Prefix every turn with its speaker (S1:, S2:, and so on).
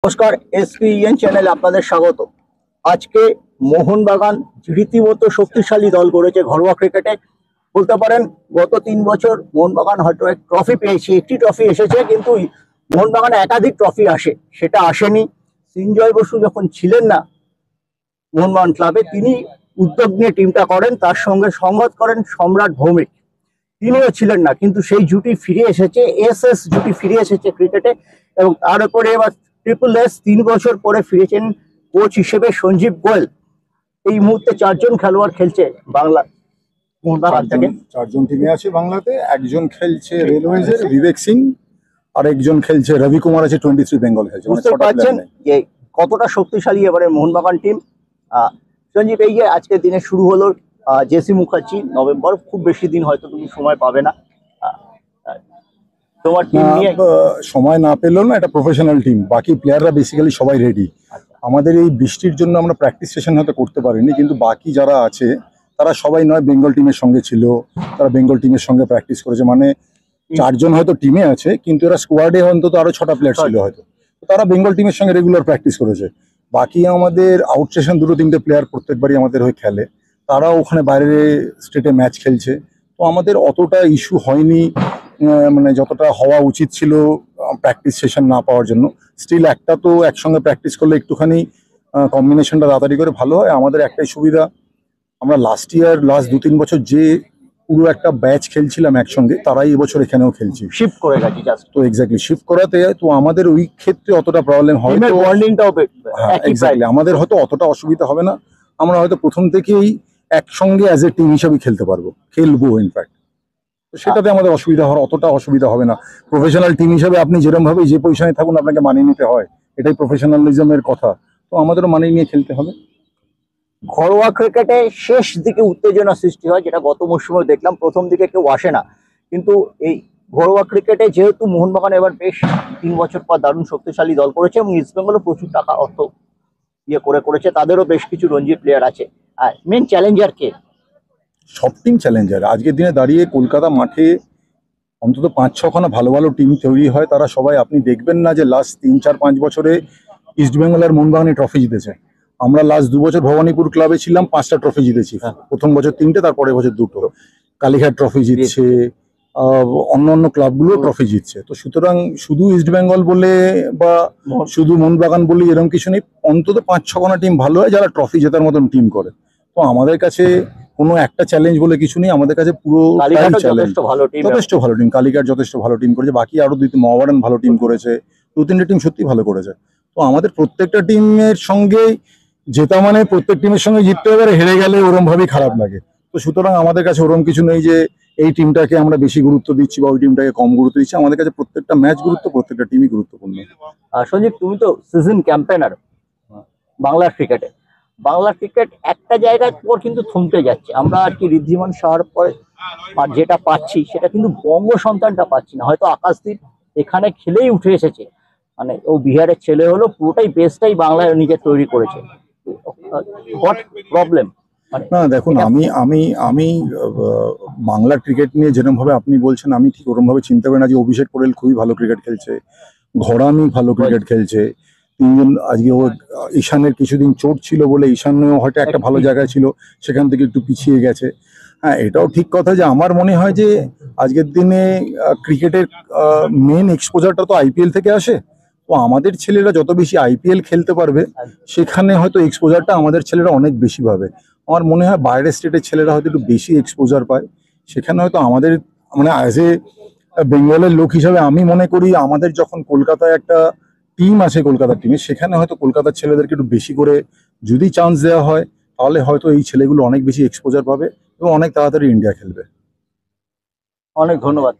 S1: নমস্কার, এসপিএন চ্যানেলে আপনাদের স্বাগত। আজকে মোহনবাগান রীতিমতো শক্তিশালী দল করেছে ঘরোয়া ক্রিকেটে। বলতে পারেন গত 3 বছর মোহনবাগান হয়তো এক ট্রফি পেয়েছে, একটি ট্রফি এসেছে, কিন্তু মোহনবাগানে একাধিক ট্রফি আসে, সেটা আসেনি। সঞ্জয় বসু যখন ছিলেন না মোহনবাগান ক্লাবে, তিনি উদ্যোগ নিয়ে টিমটা করেন, তার সঙ্গে সংবাদ করেন সম্রাট ভৌমিক, তিনিও ছিলেন না, কিন্তু সেই জুটি ফিরে এসেছে, এস জুটি ফিরে এসেছে ক্রিকেটে। এবং তার উপরে এবার ট্রিপল এস 3 বছর পরে ফিরেছেন কোচ হিসেবে সঞ্জীব গোয়েল। এই মুহূর্তে 4জন খেলোয়াড় খেলছে বাংলা মোহনবাগান থেকে।
S2: 4জন টিমে আছে বাংলাতে। একজন খেলছে রেলওয়েজের বিবেক সিং, আর একজন খেলছে রবি কুমার আছে 23 বেঙ্গল খেলছে।
S1: বুঝতে পারছেন যে কতটা শক্তিশালী এবারে মোহনবাগান টিম। সঞ্জীব, এই যে আজকের দিনে শুরু হলো জেসি মুখার্জি, নভেম্বর, খুব বেশি দিন হয়তো তুমি সময় পাবে না তোমার টিম নিয়ে।
S2: সময় না পেলেও না, এটা প্রফেশনাল টিম, বাকি প্লেয়াররা বেসিক্যালি সবাই রেডি। আমাদের এই বৃষ্টির জন্য আমরা প্র্যাকটিস সেশন হয়তো করতে পারিনি, কিন্তু বাকি যারা আছে তারা সবাই নয় বেঙ্গল টিমের সঙ্গে ছিল, তারা বেঙ্গল টিমের সঙ্গে প্র্যাকটিস করেছে। মানে 4জন হয়তো টিমে আছে, কিন্তু এরা স্কোয়াডে অন্তত আরো 6টা প্লেয়ার ছিল হয়তো, তারা বেঙ্গল টিমের সঙ্গে রেগুলার প্র্যাকটিস করেছে। বাকি আমাদের আউট স্টেশন 2-3টে প্লেয়ার প্রত্যেকবারই আমাদের হয়ে খেলে, তারাও ওখানে বাইরে স্টেটে ম্যাচ খেলছে। তো আমাদের অতটা ইস্যু হয়নি, মানে যতটা হওয়া উচিত ছিল প্র্যাকটিস সেশন না পাওয়ার জন্য। স্টিল একটা তো একসঙ্গে প্র্যাকটিস করলে একটুখানি কম্বিনেশনটা তাড়াতাড়ি করে ভালো হয়। আমাদের একটাই সুবিধা, আমরা লাস্ট 2-3 বছর যে পুরো একটা ব্যাচ খেলছিলাম একসঙ্গে, তারাই এবছর এখানেও খেলছি,
S1: শিফট করে গেছি জাস্ট।
S2: তো এক্স্যাক্টলি শিফট করাতে তো আমাদের ওই ক্ষেত্রে অতটা প্রবলেম হয় না, এক্স্যাক্টলি আমাদের হয়তো অতটা অসুবিধা হবে না। আমরা হয়তো প্রথম থেকেই একসঙ্গে অ্যাজ এ টিম হিসাবে খেলবো ইনফ্যাক্ট, তো সেটাতে আমাদের অতটা অসুবিধা হবে না। প্রফেশনাল টিম হিসাবে আপনি যেরকম ভাবে যে পজিশনে থাকুন আপনাকে মানিয়ে নিতে হয়, এটাই প্রফেশনালিজমের কথা, তো আমাদেরও মানিয়ে নিয়ে খেলতে হবে।
S1: ঘরোয়া ক্রিকেটে শেষ দিকে উত্তেজনা সৃষ্টি হয়, যেটা গত মরশুমে দেখলাম, প্রথম দিকে কেউ আসে না। কিন্তু এই ঘরোয়া ক্রিকেটে যেহেতু মোহনবাগান এবার বেশ 3 বছর পর দারুণ শক্তিশালী দল করেছে, এবং ইস্ট বেঙ্গলও প্রচুর টাকা অর্থ করেছে, তাদেরও বেশ কিছু রঞ্জি প্লেয়ার আছে। আর মেন চ্যালেঞ্জার কে?
S2: সব টিম চ্যালেঞ্জার। আজকের দিনে দাঁড়িয়ে কলকাতা মাঠে অন্তত 5-6খানা ভালো ভালো টিম তৈরি হয়, তারা সবাই আপনি দেখবেন না যে লাস্ট 3-4-5 বছরে ইস্ট বেঙ্গল আর মোহনবাগান ট্রফি জিতেছে। আমরা লাস্ট 2 বছর ভবানীপুর ক্লাবে ছিলাম, 5টা ট্রফি জিতেছি। প্রথম বছর 3টে, তারপরের বছর 2টো। কালীঘাট ট্রফি জিতছে, অন্য ক্লাবগুলো ট্রফি জিতছে। তো সুতরাং শুধু ইস্ট বেঙ্গল বলে বা শুধু মোহনবাগান বলে এরকম কিছু নেই, অন্তত 5-6খানা টিম ভালো হয় যারা ট্রফি জেতার মতন টিম করে। তো আমাদের কাছে কোনো একটা চ্যালেঞ্জ বলে কিছু নেই, আমাদের কাছে পুরো যথেষ্ট ভালো টিম। কালীঘাট যথেষ্ট ভালো টিম করেছে, বাকি আরো 2 মহাবারান ভালো টিম করেছে, 2-3টে টিম সত্যি ভালো করেছে। তো আমাদের প্রত্যেকটা টিমের সঙ্গে জেতা মানে প্রত্যেক টিমের সঙ্গে জিততে হবে, হেরে গেলে ওরম ভাবেই খারাপ লাগে। তো সুতরাং আমাদের কাছে ওরম কিছু নেই যে এই টিমটাকে আমরা বেশি গুরুত্ব দিচ্ছি বা ওই টিমটাকে কম গুরুত্ব দিচ্ছি। আমাদের কাছে প্রত্যেকটা ম্যাচ প্রত্যেকটা টিমই গুরুত্বপূর্ণ।
S1: সঞ্জীব, তুমি তো সিজন ক্যাম্পেনার বাংলার ক্রিকেটে। বাংলার ক্রিকেট একটা জায়গার পর কিন্তু থমকে যাচ্ছে। আমরা আর কি ঋদ্ধিমান সাহার পরে আর যেটা পাচ্ছি সেটা কিন্তু বঙ্গ সন্তানটা পাচ্ছি না। হয়তো আকাশদীপ এখানে খেলেই উঠে এসেছে, মানে ও বিহারের ছেলে হলো, পুরোটাই বেসটাই বাংলায় নিজে তৈরি করেছে। What problem?
S2: না দেখুন, আমি বাংলার ক্রিকেট নিয়ে যেরকম ভাবে আপনি বলছেন আমি ঠিক ওরকম ভাবে চিন্তা করি না। যে অভিষেক পোরেল খুবই ভালো ক্রিকেট খেলছে, ঘরামি ভালো ক্রিকেট খেলছে, 3জন আজকে ও ঈশানের কিছুদিন চোট ছিল বলে ঈশানও হয়তো একটা ভালো জায়গায় ছিল, সেখান থেকে একটু পিছিয়ে গেছে। হ্যাঁ, এটাও ঠিক কথা যে আমার মনে হয় যে আজকের দিনে ক্রিকেটের মেন এক্সপোজারটা তো আইপিএল থেকে আসে। তো আমাদের ছেলেরা যত বেশি আইপিএল খেলতে পারবে, সেখানে হয়তো এক্সপোজারটা আমাদের ছেলেরা অনেক বেশি পাবে। আমার মনে হয় বাইরের স্টেটের ছেলেরা হয়তো একটু বেশি এক্সপোজার পায়, সেখানে হয়তো আমাদের মানে অ্যাজ এ বেঙ্গলের লোক হিসাবে আমি মনে করি আমাদের যখন কলকাতায় একটা টিম আছে, কলকাতার টিমে, সেখানে হয়তো কলকাতার ছেলেদেরকে একটু বেশি করে যদি চান্স দেওয়া হয়, তাহলে হয়তো এই ছেলেগুলো অনেক বেশি এক্সপোজার পাবে এবং অনেক তাড়াতাড়ি ইন্ডিয়া খেলবে।
S1: অনেক ধন্যবাদ।